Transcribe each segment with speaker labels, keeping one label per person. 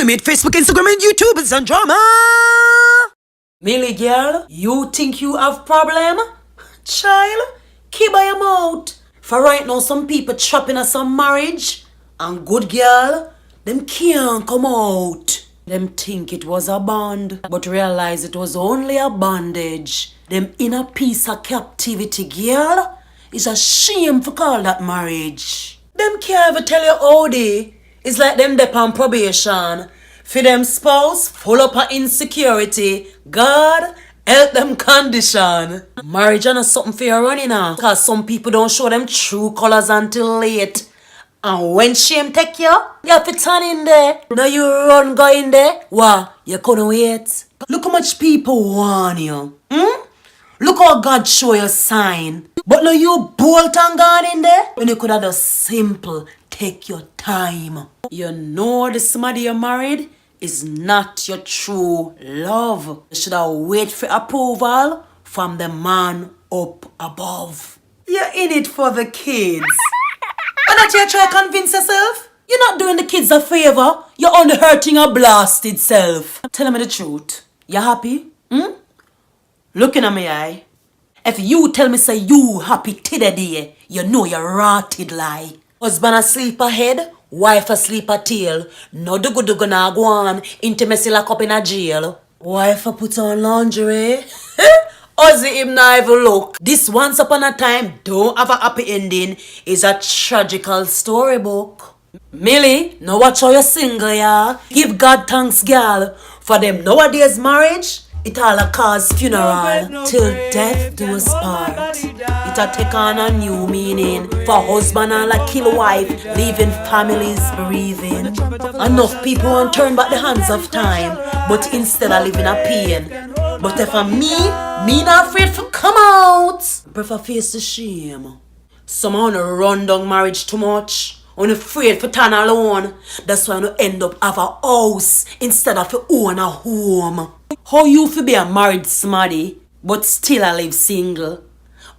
Speaker 1: Follow me at Facebook, Instagram, and YouTube. It's on drama.
Speaker 2: Millie girl, you think you have problem? Child, keep by your mouth. For right now, some people trapping at some marriage. And good girl, them can't come out. Them think it was a bond, but realize it was only a bondage. Them in a piece of captivity, girl. It's a shame to call that marriage. Them can't ever tell you how they. It's like them dep on probation. For them spouse, full up of insecurity. God, help them condition. Marriage is not something for you running now. Because some people don't show them true colors until late. And when shame take you have to turn in there. Now you run go in there. What? You couldn't wait. Look how much people want you. Look how God show you sign. But now you bolt and gone in there. When you could have just simple. Take your time. You know the somebody you married is not your true love. You should have wait for approval from the man up above. You're in it for the kids. And that you try to convince yourself? You're not doing the kids a favor. You're only hurting your blasted self. Tell me the truth. You happy? Looking at my eye. If you tell me say you happy today, you know you're rotted lie. Husband asleep ahead, wife asleep at tail. No dugu na go on, intimacy lock up in a jail. Wife a put on lingerie. Ozzy him not even look. This once upon a time don't have a happy ending is a tragical storybook. Millie, now watch how you're single, yeah. Give God thanks, girl. For them nowadays marriage, it all a cause funeral till death do us part. It a take on a new meaning for husband and a kill wife, leaving families bereaving. Enough people want turn back the hands of time, but instead of living a pain. But if I'm me not afraid to come out. Prefer face the shame. Some wanna run down marriage too much. I'm afraid for turn alone. That's why I end up have a house instead of own a home. How you fi be a married smarty, but still I live single?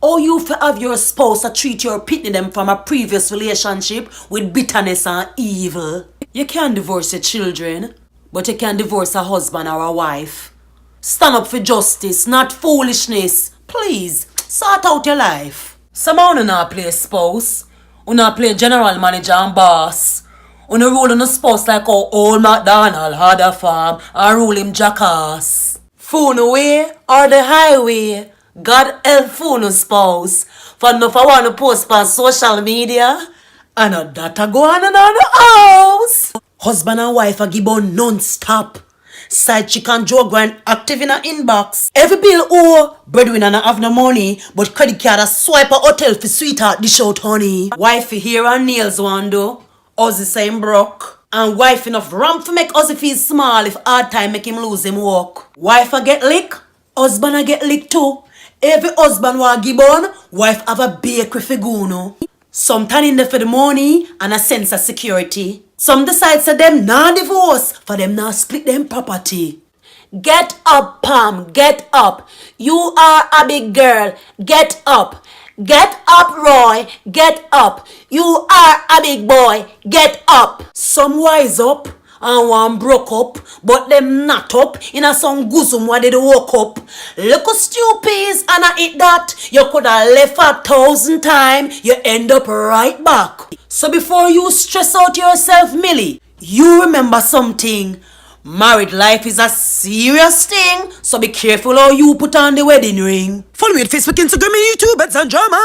Speaker 2: How you fi have your spouse to treat your pitney them from a previous relationship with bitterness and evil? You can't divorce your children, but you can divorce a husband or a wife. Stand up for justice, not foolishness. Please, sort out your life. Some of not play spouse. You not play general manager and boss. You rule on a spouse like how old MacDonald had a farm and rule him jackass. Phone away or the highway. God help phone spouse. For enough I want to post on social media. And a data go on in the house. Husband and wife are give on non-stop. Side chick and Joe grind active in her inbox. Every bill owe, breadwinner not have no money, but credit card a swipe a hotel for sweetheart dish out honey. Wife hair and nails one do, Ozzy same broke. And wife enough ramp to make Ozzy feel small if hard time make him lose him walk. Wife a get lick, husband a get lick too. Every husband want give on, wife have a bakery for go no. Some turn in there for the money and a sense of security. Some decide to them not divorce, for them not split them property. Get up, Pam, get up. You are a big girl. Get up. Get up, Roy. Get up. You are a big boy. Get up. Some wise up and one broke up, but them not up in a some goosum where they woke up. Look at stupids and I eat that. You could have left 1,000 times. You end up right back. So before you stress out yourself, Millie, you remember something. Married life is a serious thing, so be careful how you put on the wedding ring.
Speaker 1: Follow me at Facebook, Instagram, and YouTube. It's on drama.